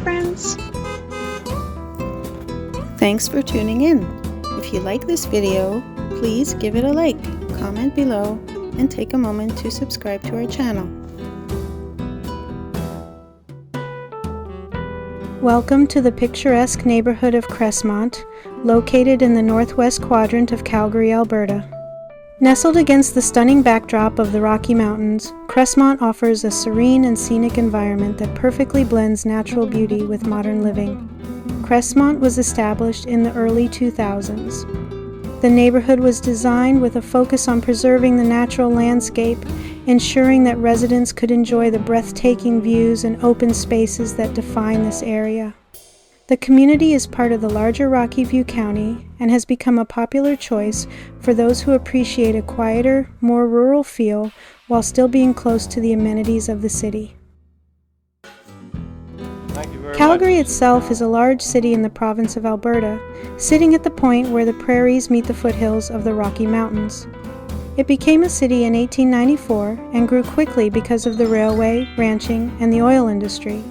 friends. Thanks for tuning in. If you like this video, please give it a like, comment below, and take a moment to subscribe to our channel. Welcome to the picturesque neighborhood of Crestmont, located in the northwest quadrant of Calgary, Alberta. Nestled against the stunning backdrop of the Rocky Mountains, Crestmont offers a serene and scenic environment that perfectly blends natural beauty with modern living. Crestmont was established in the early 2000s. The neighborhood was designed with a focus on preserving the natural landscape, ensuring that residents could enjoy the breathtaking views and open spaces that define this area. The community is part of the larger Rocky View County and has become a popular choice for those who appreciate a quieter, more rural feel while still being close to the amenities of the city. Calgary itself is a large city in the province of Alberta, sitting at the point where the prairies meet the foothills of the Rocky Mountains. It became a city in 1894 and grew quickly because of the railway, ranching, and the oil industry.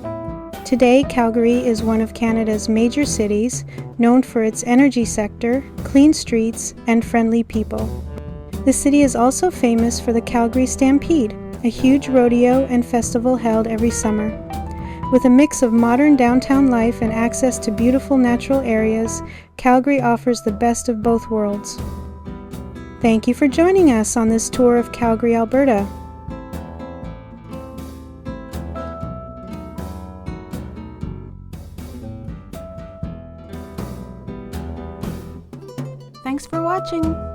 Today, Calgary is one of Canada's major cities, known for its energy sector, clean streets, and friendly people. The city is also famous for the Calgary Stampede, a huge rodeo and festival held every summer. With a mix of modern downtown life and access to beautiful natural areas, Calgary offers the best of both worlds. Thank you for joining us on this tour of Calgary, Alberta. Thanks for watching.